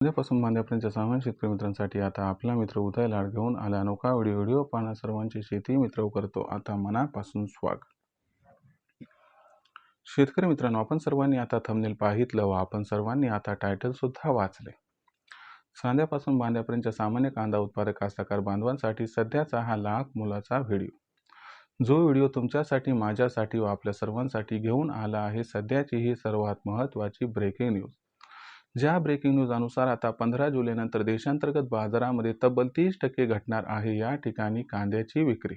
उद्यापासून बांध्यापर्यंतच्या सामान्य शेतकरी मित्रांसाठी आता आपला मित्र उदय लाड घेऊन आला अनोखा व्हिडिओ पाहणा सर्वांचे शेती मित्र करतो आता मनापासून स्वागत. शेतकरी मित्रांनो, आपण सर्वांनी आता थंबनेल पाहितलं व आपण सर्वांनी आता टायटल सुद्धा वाचले. सांध्यापासून बांध्यापर्यंतच्या सामान्य कांदा उत्पादक कास्तकार बांधवांसाठी सध्याचा हा लाख मोलाचा व्हिडिओ, जो व्हिडिओ तुमच्यासाठी, माझ्यासाठी व आपल्या सर्वांसाठी घेऊन आला आहे सध्याची ही सर्वात महत्त्वाची ब्रेकिंग न्यूज. ज्या ब्रेकिंग न्यूज अनुसार आता 15 जुलैनंतर देशांतर्गत बाजारामध्ये तब्बल 30% घटणार आहे या ठिकाणी कांद्याची विक्री.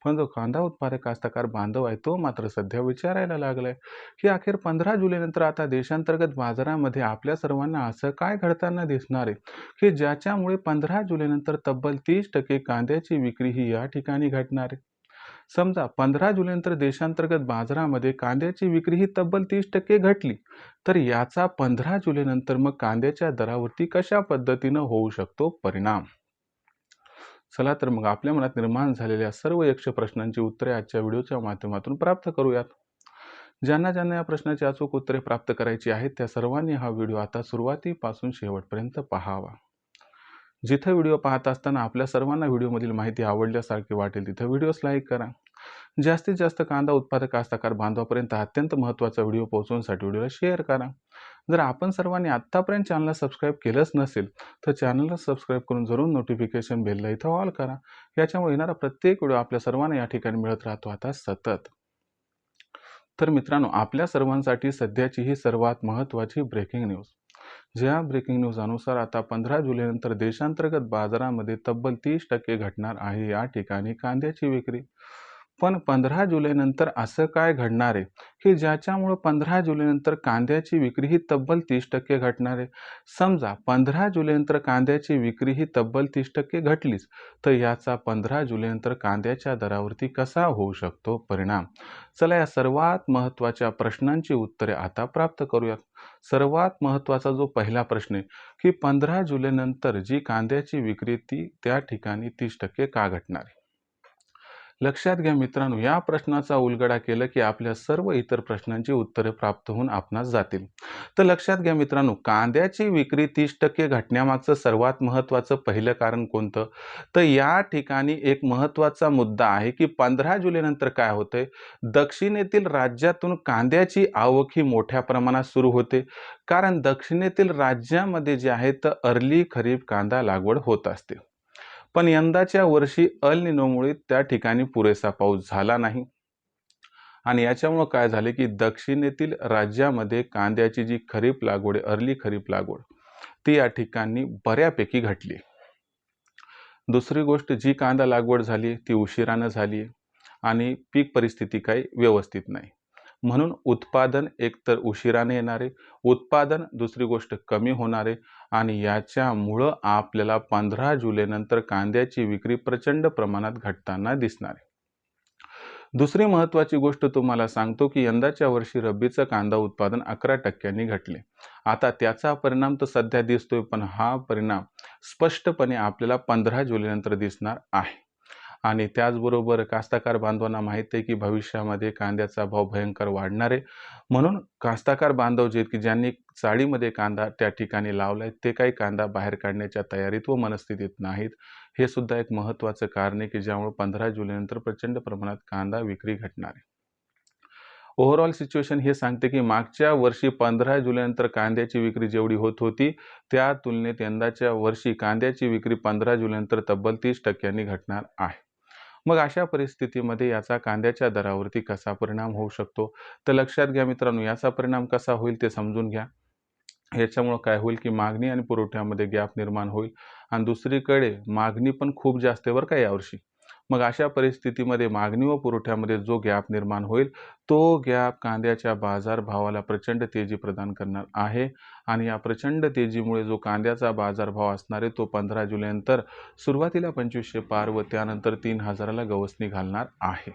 पण जो कांदा उत्पादक कास्तकार बांधव आहे तो मात्र सध्या विचारायला लागलाय की अखेर 15 जुलैनंतर आता देशांतर्गत बाजारामध्ये आपल्या सर्वांना असं काय घडताना दिसणार आहे की ज्याच्यामुळे 15 जुलैनंतर तब्बल 30% कांद्याची विक्री ही या ठिकाणी घटणार आहे. समजा 15 जुलैनंतर देशांतर्गत बाजारामध्ये कांद्याची विक्री ही तब्बल 30% घटली, तर याचा 15 जुलैनंतर मग कांद्याच्या दरावरती कशा पद्धतीनं होऊ शकतो परिणाम. चला तर मग आपल्या मनात निर्माण झालेल्या सर्व यक्ष प्रश्नांची उत्तरे आजच्या व्हिडिओच्या माध्यमातून प्राप्त करूयात. ज्यांना ज्यांना या प्रश्नाची अचूक उत्तरे प्राप्त करायची आहेत त्या सर्वांनी हा व्हिडिओ आता सुरुवातीपासून शेवटपर्यंत पाहावा. जिथे व्हिडिओ पाहत असताना आपल्या सर्वांना व्हिडिओमधील माहिती आवडल्यासारखी वाटेल तिथे व्हिडिओस लाईक करा. जास्तीत जास्त कांदा उत्पादक कास्तकार बांधवापर्यंत अत्यंत महत्त्वाचा व्हिडिओ पोहोचवण्यासाठी व्हिडिओला शेअर करा. जर आपण सर्वांनी आत्तापर्यंत चॅनलला सबस्क्राईब केलंच नसेल तर चॅनलला सबस्क्राईब करून जरूर नोटिफिकेशन बेलला इथं ऑल करा. याच्यामुळे येणारा प्रत्येक व्हिडिओ आपल्या सर्वांना या ठिकाणी मिळत राहतो आता सतत. तर मित्रांनो, आपल्या सर्वांसाठी सध्याची ही सर्वात महत्त्वाची ब्रेकिंग न्यूज. ज्या ब्रेकिंग न्यूज अनुसार आता 15 जुलैनंतर देशांतर्गत बाजारामध्ये तब्बल 30% घटणार आहे या ठिकाणी कांद्याची विक्री. पण 15 जुलैनंतर असं काय घडणार आहे की ज्याच्यामुळे 15 जुलैनंतर कांद्याची विक्री ही तब्बल 30% घटणार आहे. समजा 15 जुलैनंतर कांद्याची विक्री ही तब्बल 30% घटलीच, तर याचा 15 जुलैनंतर कांद्याच्या दरावरती कसा होऊ शकतो परिणाम. चला या सर्वात महत्त्वाच्या प्रश्नांची उत्तरे आता प्राप्त करूयात. सर्वात महत्त्वाचा जो पहिला प्रश्न आहे की 15 जुलैनंतर जी कांद्याची विक्री ती त्या ठिकाणी 30% का घटणार आहे. लक्षात घ्या मित्रांनो, या प्रश्नाचा उलगडा केला की आपल्या सर्व इतर प्रश्नांची उत्तरे प्राप्त होऊन आपणास जातील. तर लक्षात घ्या मित्रांनो, कांद्याची विक्री 30% घटण्यामागचं सर्वात महत्त्वाचं पहिलं कारण कोणतं, तर या ठिकाणी एक महत्त्वाचा मुद्दा आहे की 15 जुलैनंतर काय होतंय, दक्षिणेतील राज्यातून कांद्याची आवक ही मोठ्या प्रमाणात सुरू होते. कारण दक्षिणेतील राज्यामध्ये जे आहे तर अर्ली खरीप कांदा लागवड होत असते. पण यंदाच्या वर्षी अल निनोमुळे त्या ठिकाणी पुरेसा पाऊस झाला नाही आणि याच्यामुळे काय झाले की दक्षिणेतील राज्यामध्ये कांद्याची जी खरीप लागवड आहे, अर्ली खरीप लागवड, ती या ठिकाणी बऱ्यापैकी घटली. दुसरी गोष्ट, जी कांदा लागवड झाली ती उशिरानं झाली आणि पीक परिस्थिती काही व्यवस्थित नाही, म्हणून उत्पादन एकतर उशिराने येणारे उत्पादन, दुसरी गोष्ट कमी होणारे आणि याच्यामुळं आपल्याला 15 जुलैनंतर कांद्याची विक्री प्रचंड प्रमाणात घटताना दिसणार आहे. दुसरी महत्त्वाची गोष्ट तुम्हाला सांगतो की यंदाच्या वर्षी रब्बीचं कांदा उत्पादन 11% घटले. आता त्याचा परिणाम तर सध्या दिसतोय, पण हा परिणाम स्पष्टपणे आपल्याला 15 जुलैनंतर दिसणार आहे. आणि त्याचबरोबर कास्तकार बांधवांना माहीत आहे की भविष्यामध्ये कांद्याचा भाव भयंकर वाढणार आहे, म्हणून कास्तकार बांधव जे की ज्यांनी चाळीमध्ये कांदा त्या ठिकाणी लावलाय ते काही कांदा बाहेर काढण्याच्या तयारीत व मनस्थितीत नाहीत. हे सुद्धा एक महत्त्वाचं कारण आहे की ज्यामुळे 15 जुलैनंतर प्रचंड प्रमाणात कांदा विक्री घटणार आहे. ओव्हरऑल सिच्युएशन हे सांगते की मागच्या वर्षी 15 जुलैनंतर कांद्याची विक्री जेवढी होत होती त्या तुलनेत यंदाच्या वर्षी कांद्याची विक्री 15 जुलैनंतर तब्बल 30% घटणार आहे. मग अशा परिस्थितीमध्ये याचा कांद्याच्या दरावरती कसा परिणाम होऊ शकतो, तर लक्षात घ्या मित्रांनो, याचा परिणाम कसा होईल ते समजून घ्या. याच्यामुळं काय होईल की मागणी आणि पुरवठ्यामध्ये गॅप निर्माण होईल आणि दुसरीकडे मागणी पण खूप जास्त आहे बरं का यावर्षी. मग अशा परिस्थितीमध्ये मागणी व पुरवठ्यामध्ये जो गॅप निर्माण होईल तो गॅप कांद्याच्या बाजारभावाला प्रचंड तेजी प्रदान करणार आहे आणि या प्रचंड तेजीमुळे जो कांद्याचा बाजारभाव असणार आहे तो 15 जुलैनंतर सुरुवातीला 2500 पार व त्यानंतर 3000ला गवसणी घालणार आहे.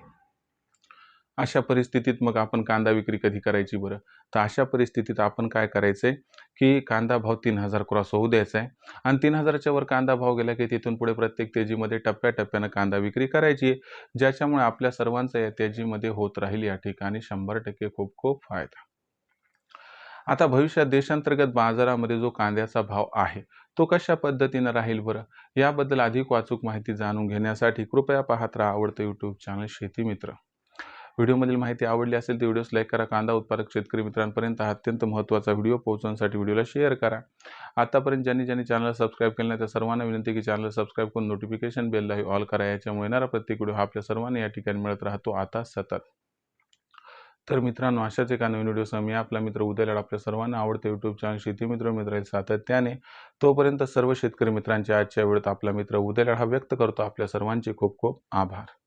अशा परिस्थितीत मग आपण कांदा विक्री कधी करायची बरं, तर अशा परिस्थितीत आपण काय करायचंय की कांदा भाव 3000 क्रॉस होऊ द्यायचा आहे आणि 3000च्या वर कांदा भाव गेला की तिथून पुढे प्रत्येक तेजीमध्ये टप्प्याटप्प्यानं कांदा विक्री करायची, ज्याच्यामुळे आपल्या सर्वांचा या तेजीमध्ये होत राहील या ठिकाणी 100% खूप खूप फायदा. आता भविष्यात देशांतर्गत बाजारामध्ये जो कांद्याचा भाव आहे तो कशा पद्धतीनं राहील बरं, याबद्दल अधिक अचूक माहिती जाणून घेण्यासाठी कृपया पाहत राहा आवडतं यूट्यूब चॅनल शेती मित्र. व्हिडिओमधील माहिती आवडली असेल तर व्हिडिओस लाईक करा. कांदा उत्पादक शेतकरी मित्रांपर्यंत हा अत्यंत महत्त्वाचा व्हिडिओ पोहोचवण्यासाठी व्हिडिओला शेअर करा. आतापर्यंत ज्यांनी चॅनलला सबस्क्राईब केलं नाही त्या सर्वांना विनंती की चॅनल सबस्क्राईब करून नोटिफिकेशन बेललाही ऑल करा. याच्यामुळे येणारा प्रत्येक व्हिडिओ हा आपल्या सर्वांना या ठिकाणी मिळत राहतो आता सतत. तर मित्रांनो, अशाच एका नवीन व्हिडिओसह मी आपला मित्र उदय आपल्या सर्वांना आवडते यूट्यूब चॅनल शेती मित्र राहील सातत्याने. तोपर्यंत सर्व शेतकरी मित्रांच्या आजच्या वेळेत आपला मित्र उदय हा व्यक्त करतो. आपल्या सर्वांचे खूप खूप आभार.